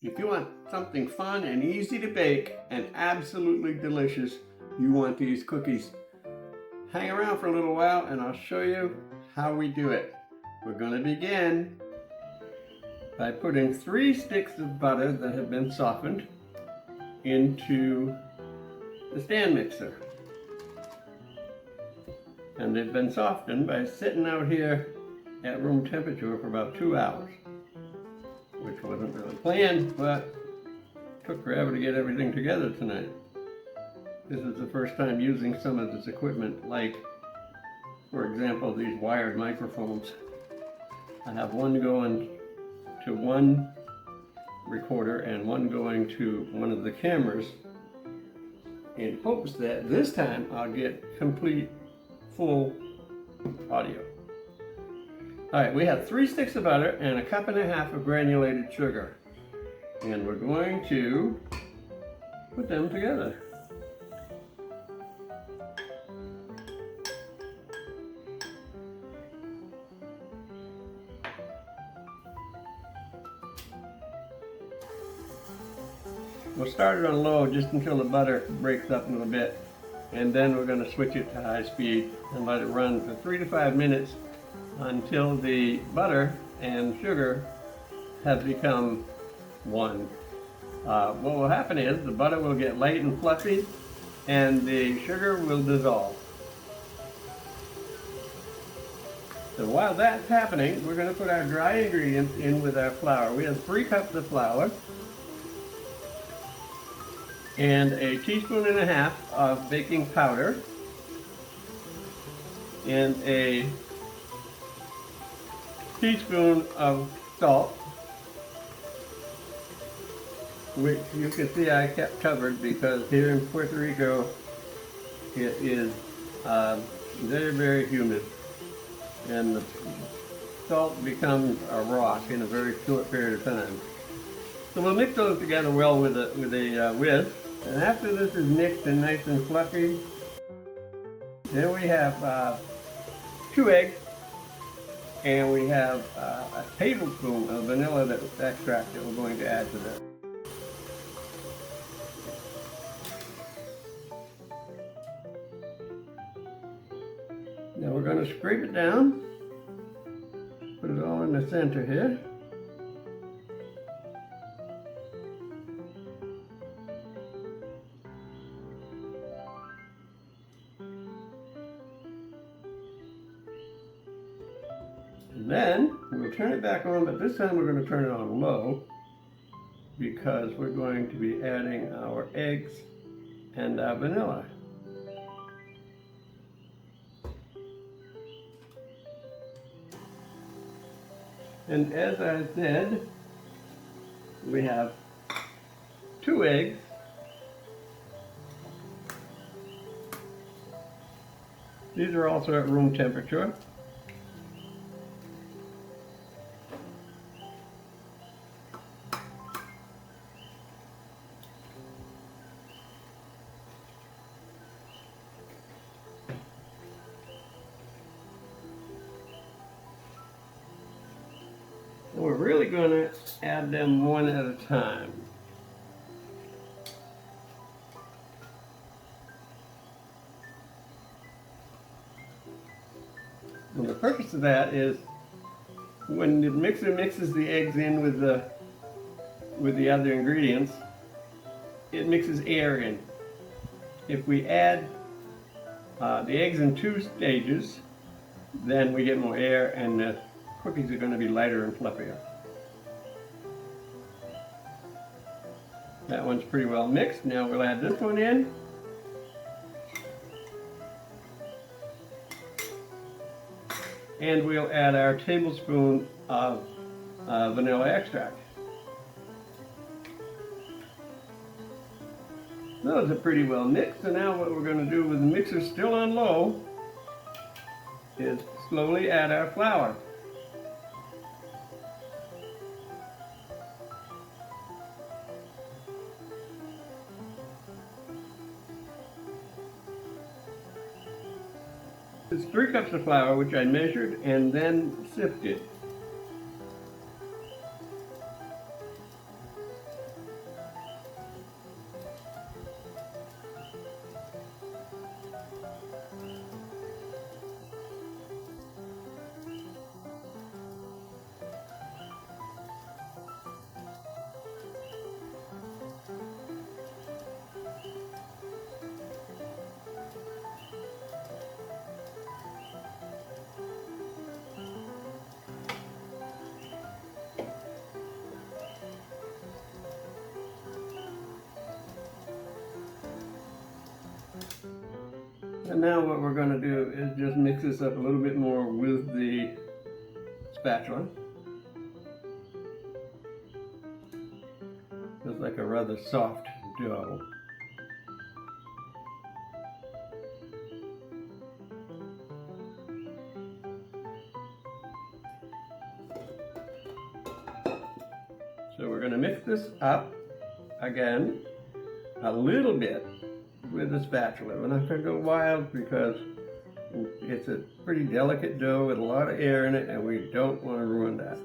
If you want something fun and easy to bake and absolutely delicious, you want these cookies. Hang around for a little while and I'll show you how we do it. We're going to begin by putting 3 sticks of butter that have been softened into the stand mixer. And they've been softened by sitting out here at room temperature for about 2 hours, which wasn't really planned, but took forever to get everything together tonight. This is the first time using some of this equipment, like, for example, these wired microphones. I have one going to one recorder and one going to one of the cameras in hopes that this time I'll get complete, full audio. Alright, we have 3 sticks of butter and 1.5 cups of granulated sugar. And we're going to put them together. We'll start it on low just until the butter breaks up a little bit, and then we're going to switch it to high speed and let it run for 3 to 5 minutes until the butter and sugar have become one. What will happen is the butter will get light and fluffy and the sugar will dissolve. So while that's happening, we're going to put our dry ingredients in with our flour. We have 3 cups of flour and 1.5 teaspoons of baking powder and a teaspoon of salt, which you can see I kept covered because here in Puerto Rico it is very, very humid and the salt becomes a rock in a very short period of time. So we'll mix those together well with a whisk. And after this is mixed and nice and fluffy, then we have 2 eggs, and we have a tablespoon of vanilla extract that we're going to add to this. Now we're going to scrape it down, put it all in the center here. And then we'll turn it back on, but this time we're going to turn it on low because we're going to be adding our eggs and our vanilla. And as I said, we have 2 eggs, these are also at room temperature. And we're really going to add them one at a time. And the purpose of that is when the mixer mixes the eggs in with the other ingredients, it mixes air in. If we add the eggs in 2 stages, then we get more air and the cookies are going to be lighter and fluffier. That one's pretty well mixed. Now we'll add this one in. And we'll add our tablespoon of vanilla extract. Those are pretty well mixed. So now what we're going to do with the mixer still on low is slowly add our flour. It's 3 cups of flour, which I measured and then sifted. And now what we're going to do is just mix this up a little bit more with the spatula. It's like a rather soft dough. So we're going to mix this up again a little bit with the spatula. We're not going to go wild because it's a pretty delicate dough with a lot of air in it, and we don't want to ruin that.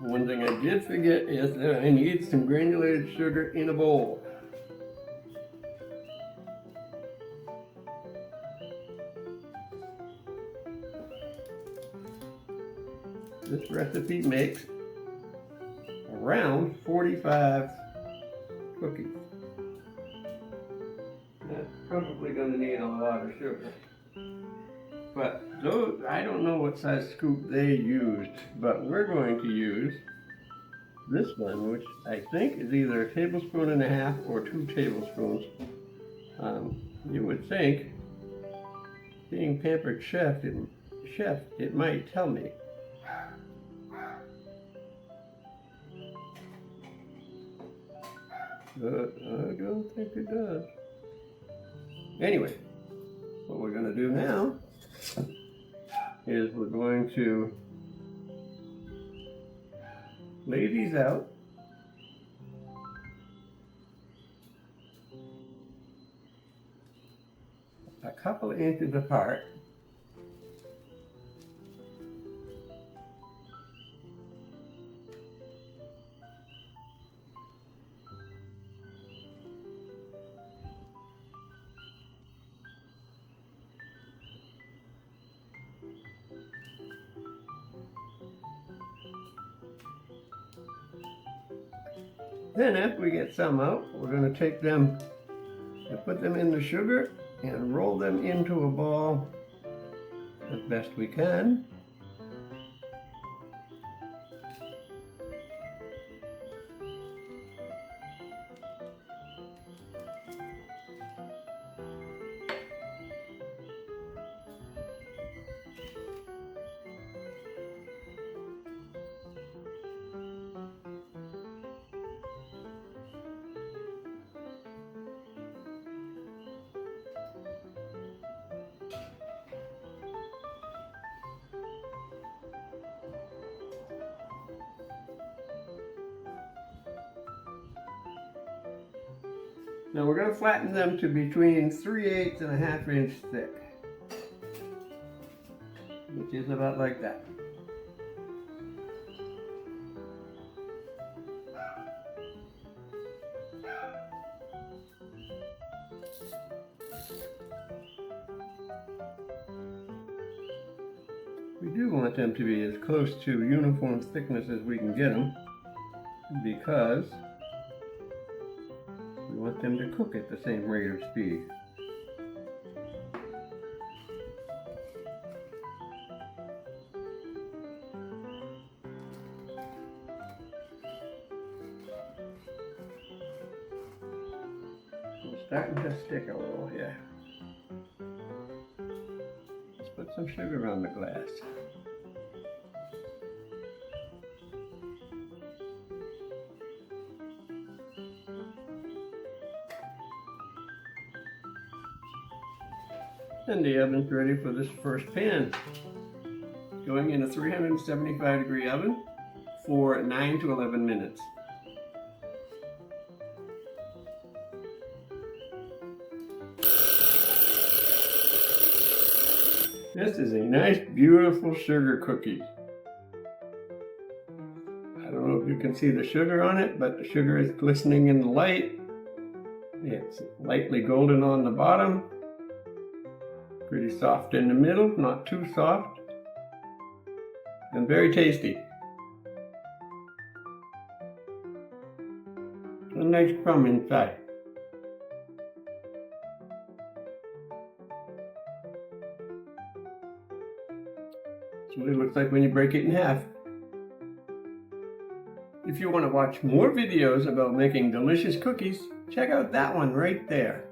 One thing I did forget is that I need some granulated sugar in a bowl. This recipe makes around 45 cookies. That's probably going to need a lot of sugar. But those, I don't know what size scoop they used, but we're going to use this one, which I think is either a tablespoon and a half or 2 tablespoons. You would think, being pampered chef, it might tell me. But I don't think it does. Anyway, what we're going to do now is we're going to lay these out a couple of inches apart. Then after we get some out, we're going to take them and put them in the sugar and roll them into a ball as best we can. Now we're going to flatten them to between 3/8 and a ½ inch thick, which is about like that. We do want them to be as close to uniform thickness as we can get them, because we want them to cook at the same rate of speed. It's starting to stick a little here. Let's put some sugar on the glass. And the oven's ready for this first pan. Going in a 375-degree oven for 9 to 11 minutes. This is a nice, beautiful sugar cookie. I don't know if you can see the sugar on it, but the sugar is glistening in the light. It's lightly golden on the bottom. Pretty soft in the middle, not too soft, and very tasty. A nice crumb inside. That's what it looks like when you break it in half. If you want to watch more videos about making delicious cookies, check out that one right there.